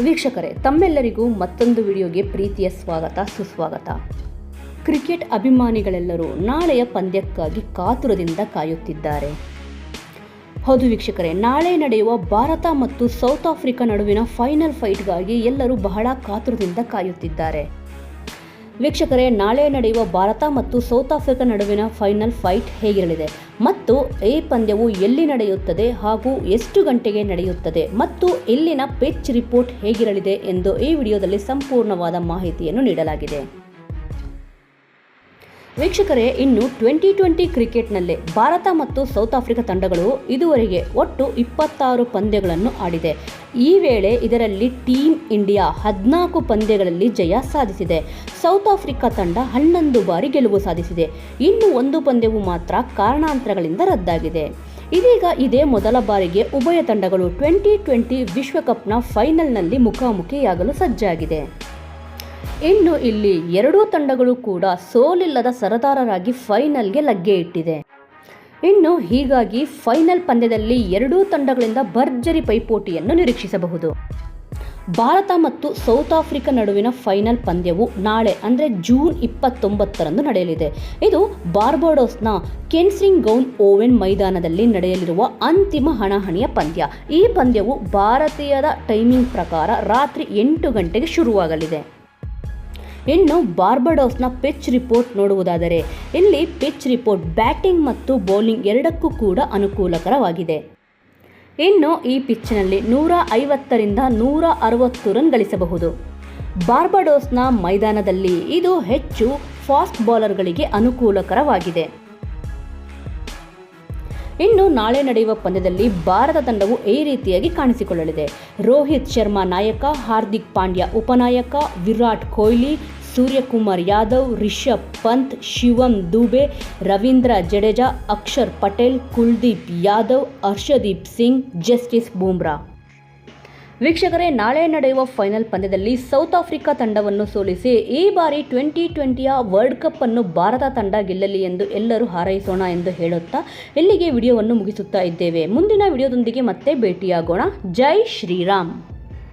ವೀಕ್ಷಕರೇ, ತಮ್ಮೆಲ್ಲರಿಗೂ ಮತ್ತೊಂದು ವಿಡಿಯೋಗೆ ಪ್ರೀತಿಯ ಸುಸ್ವಾಗತ. ಕ್ರಿಕೆಟ್ ಅಭಿಮಾನಿಗಳೆಲ್ಲರೂ ನಾಳೆಯ ಪಂದ್ಯಕ್ಕಾಗಿ ಕಾತುರದಿಂದ ಕಾಯುತ್ತಿದ್ದಾರೆ. ಹೌದು ವೀಕ್ಷಕರೇ, ನಾಳೆ ನಡೆಯುವ ಭಾರತ ಮತ್ತು ಸೌತ್ ಆಫ್ರಿಕಾ ನಡುವಿನ ಫೈನಲ್ ಫೈಟ್ಗಾಗಿ ಎಲ್ಲರೂ ಬಹಳ ಕಾತುರದಿಂದ ಕಾಯುತ್ತಿದ್ದಾರೆ. ವೀಕ್ಷಕರೇ, ನಾಳೆ ನಡೆಯುವ ಭಾರತ ಮತ್ತು ಸೌತ್ ಆಫ್ರಿಕಾ ನಡುವಿನ ಫೈನಲ್ ಫೈಟ್ ಹೇಗಿರಲಿದೆ ಮತ್ತು ಈ ಪಂದ್ಯವು ಎಲ್ಲಿ ನಡೆಯುತ್ತದೆ ಹಾಗೂ ಎಷ್ಟು ಗಂಟೆಗೆ ನಡೆಯುತ್ತದೆ ಮತ್ತು ಇಲ್ಲಿನ ಪಿಚ್ ರಿಪೋರ್ಟ್ ಹೇಗಿರಲಿದೆ ಎಂದು ಈ ವಿಡಿಯೋದಲ್ಲಿ ಸಂಪೂರ್ಣವಾದ ಮಾಹಿತಿಯನ್ನು ನೀಡಲಾಗಿದೆ. ವೀಕ್ಷಕರೇ, ಇನ್ನು 2020 ಕ್ರಿಕೆಟ್ನಲ್ಲಿ ಭಾರತ ಮತ್ತು ಸೌತ್ ಆಫ್ರಿಕಾ ತಂಡಗಳು ಇದುವರೆಗೆ ಒಟ್ಟು 26 ಪಂದ್ಯಗಳನ್ನು ಆಡಿದೆ. ಈ ವೇಳೆ ಇದರಲ್ಲಿ ಟೀಮ್ ಇಂಡಿಯಾ 14 ಪಂದ್ಯಗಳಲ್ಲಿ ಜಯ ಸಾಧಿಸಿದೆ. ಸೌತ್ ಆಫ್ರಿಕಾ ತಂಡ 11 ಬಾರಿ ಗೆಲುವು ಸಾಧಿಸಿದೆ. ಇನ್ನು ಒಂದು ಪಂದ್ಯವು ಮಾತ್ರ ಕಾರಣಾಂತರಗಳಿಂದ ರದ್ದಾಗಿದೆ. ಇದೀಗ ಇದೇ ಮೊದಲ ಬಾರಿಗೆ ಉಭಯ ತಂಡಗಳು 2020 ವಿಶ್ವಕಪ್ನ ಫೈನಲ್ನಲ್ಲಿ ಮುಖಾಮುಖಿಯಾಗಲು ಸಜ್ಜಾಗಿದೆ. ಇನ್ನು ಇಲ್ಲಿ ಎರಡೂ ತಂಡಗಳು ಕೂಡ ಸೋಲಿಲ್ಲದ ಸರದಾರರಾಗಿ ಫೈನಲ್ಗೆ ಲಗ್ಗೆ ಇಟ್ಟಿದೆ. ಇನ್ನು ಹೀಗಾಗಿ ಫೈನಲ್ ಪಂದ್ಯದಲ್ಲಿ ಎರಡೂ ತಂಡಗಳಿಂದ ಭರ್ಜರಿ ಪೈಪೋಟಿಯನ್ನು ನಿರೀಕ್ಷಿಸಬಹುದು. ಭಾರತ ಮತ್ತು ಸೌತ್ ಆಫ್ರಿಕಾ ನಡುವಿನ ಫೈನಲ್ ಪಂದ್ಯವು ನಾಳೆ ಅಂದರೆ ಜೂನ್ 29ರಂದು ನಡೆಯಲಿದೆ. ಇದು ಬಾರ್ಬಡೋಸ್ನ ಕೆನ್ಸಿಂಗ್ಟನ್ ಓವಲ್ ಮೈದಾನದಲ್ಲಿ ನಡೆಯಲಿರುವ ಅಂತಿಮ ಹಣಾಹಣಿಯ ಪಂದ್ಯ. ಈ ಪಂದ್ಯವು ಭಾರತೀಯದ ಟೈಮಿಂಗ್ ಪ್ರಕಾರ ರಾತ್ರಿ 8 ಗಂಟೆಗೆ ಶುರುವಾಗಲಿದೆ. ಇನ್ನು ಬಾರ್ಬಡೋಸ್ನ ಪಿಚ್ ರಿಪೋರ್ಟ್ ನೋಡುವುದಾದರೆ ಇಲ್ಲಿ ಪಿಚ್ ರಿಪೋರ್ಟ್ ಬ್ಯಾಟಿಂಗ್ ಮತ್ತು ಬೌಲಿಂಗ್ ಎರಡಕ್ಕೂ ಕೂಡ ಅನುಕೂಲಕರವಾಗಿದೆ. ಇನ್ನು ಈ ಪಿಚ್ನಲ್ಲಿ 150ರಿಂದ 160 ರನ್ ಗಳಿಸಬಹುದು. ಬಾರ್ಬಡೋಸ್ನ ಮೈದಾನದಲ್ಲಿ ಇದು ಹೆಚ್ಚು ಫಾಸ್ಟ್ ಬೌಲರ್ಗಳಿಗೆ ಅನುಕೂಲಕರವಾಗಿದೆ. ಇನ್ನು ನಾಳೆ ನಡೆಯುವ ಪಂದ್ಯದಲ್ಲಿ ಭಾರತ ತಂಡವು ಈ ರೀತಿಯಾಗಿ ಕಾಣಿಸಿಕೊಳ್ಳಲಿದೆ. ರೋಹಿತ್ ಶರ್ಮಾ ನಾಯಕ, ಹಾರ್ದಿಕ್ ಪಾಂಡ್ಯ ಉಪನಾಯಕ, ವಿರಾಟ್ ಕೊಹ್ಲಿ, ಸೂರ್ಯಕುಮಾರ್ ಯಾದವ್, ರಿಷಬ್ ಪಂತ್, ಶಿವಮ್ ದುಬೆ, ರವೀಂದ್ರ ಜಡೇಜಾ, ಅಕ್ಷರ್ ಪಟೇಲ್, ಕುಲ್ದೀಪ್ ಯಾದವ್, ಹರ್ಷದೀಪ್ ಸಿಂಗ್, ಜಸ್ಪ್ರೀತ್ ಬುಮ್ರಾ. ವೀಕ್ಷಕರೇ, ನಾಳೆ ನಡೆಯುವ ಫೈನಲ್ ಪಂದ್ಯದಲ್ಲಿ ಸೌತ್ ಆಫ್ರಿಕಾ ತಂಡವನ್ನು ಸೋಲಿಸಿ ಈ ಬಾರಿ 2020ಯ ವರ್ಲ್ಡ್ ಕಪ್ ಅನ್ನು ಭಾರತ ತಂಡ ಗೆಲ್ಲಲಿ ಎಂದು ಎಲ್ಲರೂ ಹಾರೈಸೋಣ ಎಂದು ಹೇಳುತ್ತಾ ಇಲ್ಲಿಗೆ ವಿಡಿಯೋವನ್ನು ಮುಗಿಸುತ್ತಾ ಇದ್ದೇವೆ. ಮುಂದಿನ ವಿಡಿಯೋದೊಂದಿಗೆ ಮತ್ತೆ ಭೇಟಿಯಾಗೋಣ. ಜೈ ಶ್ರೀರಾಮ್.